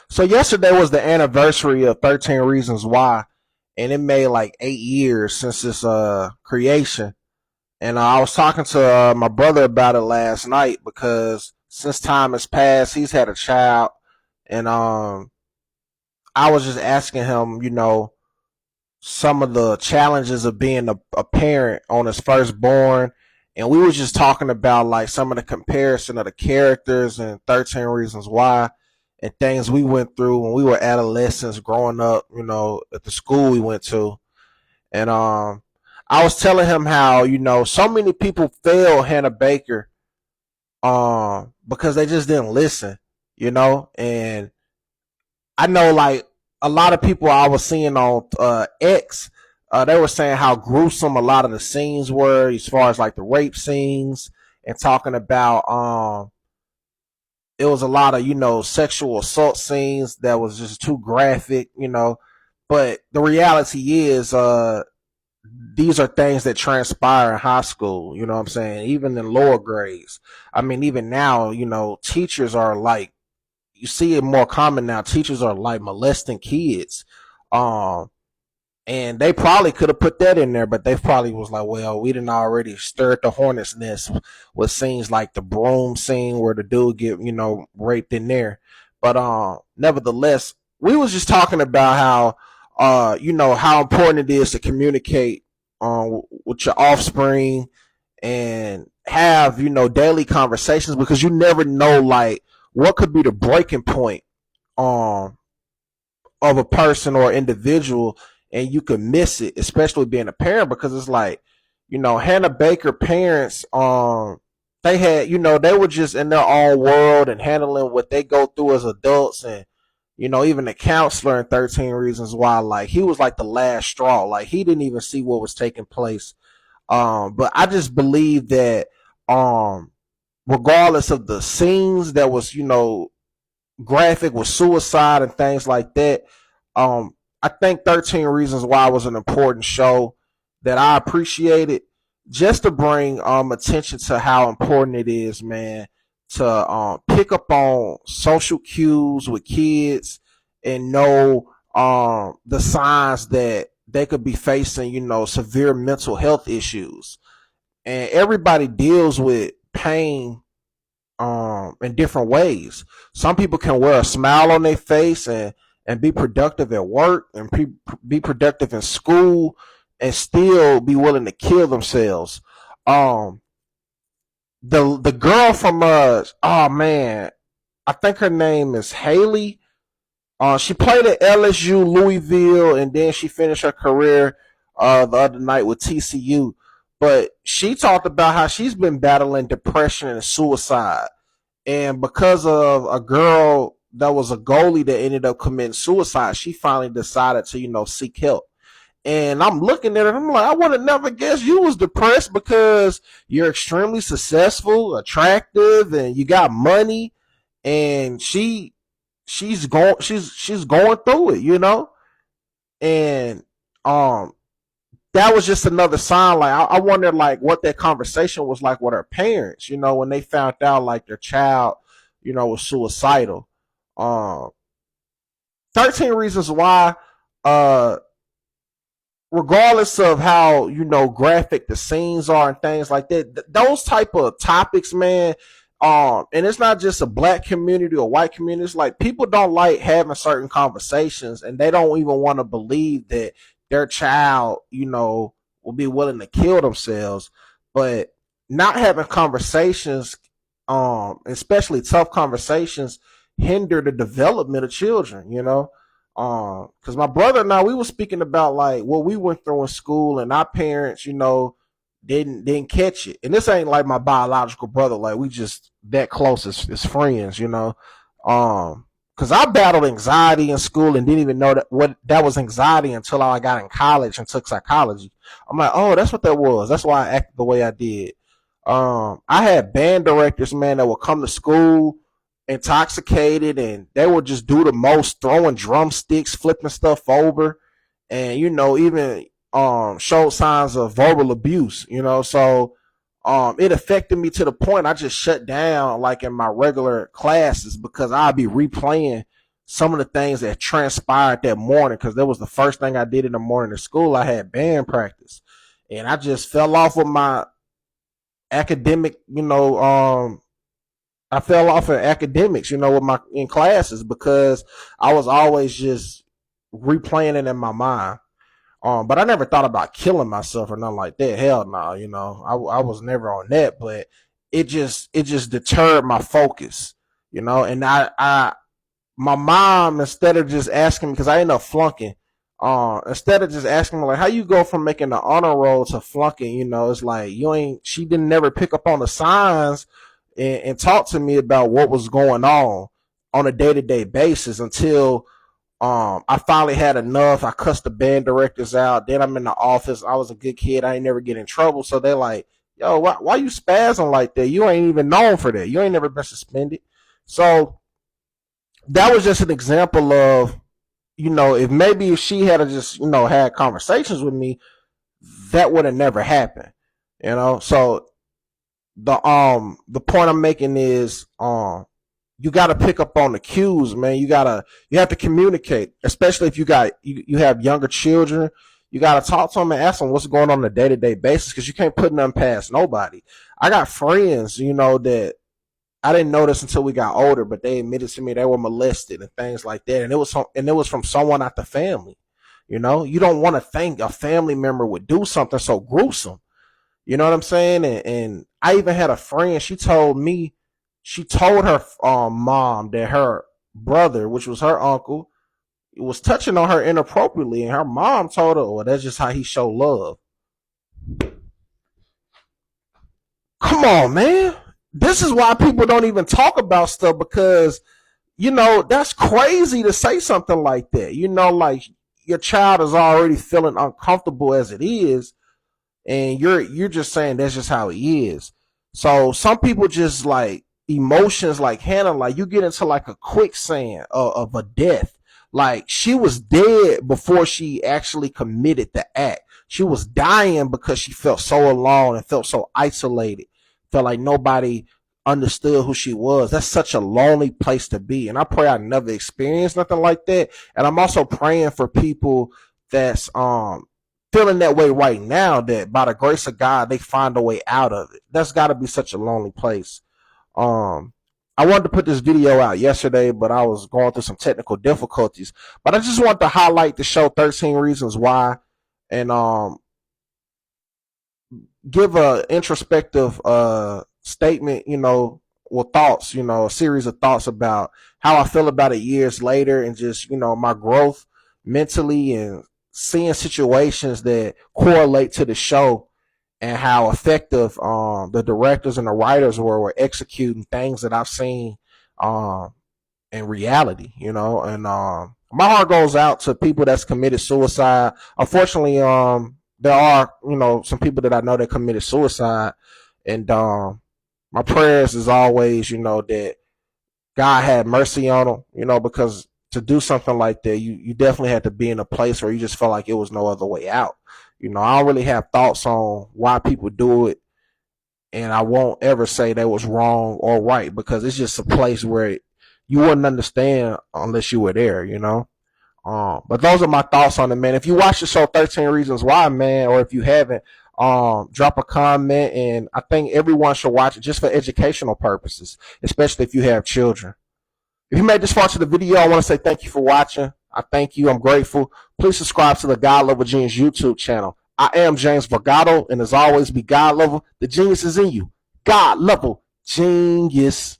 So yesterday was the anniversary of 13 Reasons Why, and it made like 8 years since its creation. And I was talking to my brother about it last night because since time has passed, he's had a child, and I was just asking him, some of the challenges of being a parent on his firstborn, and we were just talking about like some of the comparison of the characters and 13 Reasons Why, and things we went through when we were adolescents growing up, at the school we went to. And I was telling him how, so many people failed Hannah Baker because they just didn't listen, and I know like a lot of people I was seeing on X, they were saying how gruesome a lot of the scenes were, as far as like the rape scenes, and talking about it was a lot of sexual assault scenes that was just too graphic, But the reality is, these are things that transpire in high school. You know what I'm saying? Even in lower grades. I mean, even now, teachers are like, you see it more common now. Teachers are like molesting kids. Um, and they probably could have put that in there, but they probably was like, well, we didn't already stirred the hornet's nest with scenes like the broom scene where the dude get, raped in there. But nevertheless, we was just talking about how how important it is to communicate with your offspring and have, daily conversations, because you never know like what could be the breaking point um of a person or individual, and you could miss it, especially being a parent, because it's like, Hannah Baker parents, they had, they were just in their own world and handling what they go through as adults. And, even the counselor in 13 Reasons Why, like, he was like the last straw. Like, he didn't even see what was taking place. But I just believe that, regardless of the scenes that was, graphic with suicide and things like that. I think 13 Reasons Why was an important show that I appreciated, just to bring attention to how important it is, man, to pick up on social cues with kids and know the signs that they could be facing, severe mental health issues. And everybody deals with pain in different ways. Some people can wear a smile on their face and be productive at work and be productive in school and still be willing to kill themselves. Um, the girl from oh man, I think her name is Haley. She played at LSU, Louisville, and then she finished her career the other night with TCU. But she talked about how she's been battling depression and suicide, and because of a girl that was a goalie that ended up committing suicide, she finally decided to, seek help. And I'm looking at her, I'm like, I would have never guessed you was depressed, because you're extremely successful, attractive, and you got money. And she's going through it, And um that was just another sign. Like, I wondered like what that conversation was like with her parents, when they found out like their child, was suicidal. Um, 13 Reasons Why, uh, regardless of how graphic the scenes are and things like that, those type of topics, man. And it's not just a black community or white community. It's like people don't like having certain conversations, and they don't even want to believe that their child, will be willing to kill themselves. But not having conversations, especially tough conversations, hinder the development of children. Because my brother and I, we were speaking about like what we went through in school, and our parents, didn't catch it. And this ain't like my biological brother. Like, we just that close as friends, because I battled anxiety in school and didn't even know what that was anxiety until I got in college and took psychology. I'm like, oh, that's what that was. That's why I acted the way I did. I had band directors, man, that would come to school intoxicated, and they would just do the most, throwing drumsticks, flipping stuff over, and even showed signs of verbal abuse. So it affected me to the point I just shut down like in my regular classes, because I'd be replaying some of the things that transpired that morning, because that was the first thing I did in the morning at school. I had band practice, and I just fell off with my academic, I fell off in academics, with my in classes, because I was always just replaying it in my mind. But I never thought about killing myself or nothing like that. Hell no, I was never on that. But it just deterred my focus, And my mom, instead of just asking me, because I ended up flunking, instead of just asking me like, how you go from making the honor roll to flunking, it's like she didn't never pick up on the signs and talk to me about what was going on a day-to-day basis until I finally had enough. I cussed the band directors out. Then I'm in the office. I was a good kid. I ain't never get in trouble. So they're like, yo, why you spazzing like that? You ain't even known for that. You ain't never been suspended. So that was just an example of, if she had just, had conversations with me, that would have never happened. So the point I'm making is you got to pick up on the cues, man. You have to communicate, especially if you have younger children. You got to talk to them and ask them what's going on a day-to-day basis, because you can't put nothing past nobody. I got friends, that I didn't know this until we got older, but they admitted to me they were molested and things like that, and it was from someone out the family. You don't want to think a family member would do something so gruesome. You know what I'm saying? And I even had a friend. She told her mom that her brother, which was her uncle, was touching on her inappropriately, and her mom told her, "Well, that's just how he show love." Come on, man. This is why people don't even talk about stuff, because that's crazy to say something like that. Like your child is already feeling uncomfortable as it is, and you're just saying that's just how he is. So some people just like emotions like Hannah, like you get into like a quicksand of a death. Like she was dead before she actually committed the act. She was dying because she felt so alone and felt so isolated, felt like nobody understood who she was. That's such a lonely place to be. And I pray I never experienced nothing like that. And I'm also praying for people that's feeling that way right now, that by the grace of God they find a way out of it. That's got to be such a lonely place. I wanted to put this video out yesterday, but I was going through some technical difficulties. But I just wanted to highlight the show 13 Reasons Why, and give a introspective statement, with thoughts, a series of thoughts about how I feel about it years later, and just, my growth mentally, and seeing situations that correlate to the show, and how effective the directors and the writers were executing things that I've seen in reality, and my heart goes out to people that's committed suicide. Unfortunately, there are, some people that I know that committed suicide, and my prayers is always, that God had mercy on them, because to do something like that, you definitely had to be in a place where you just felt like it was no other way out. I don't really have thoughts on why people do it, and I won't ever say that was wrong or right, because it's just a place where you wouldn't understand unless you were there, But those are my thoughts on it, man. If you watch the show 13 Reasons Why, man, or if you haven't, drop a comment, and I think everyone should watch it just for educational purposes, especially if you have children. If you made this far to the video, I want to say thank you for watching. I thank you. I'm grateful. Please subscribe to the God Level Genius YouTube channel. I am James Vergado, and as always, be God Level. The genius is in you. God Level Genius.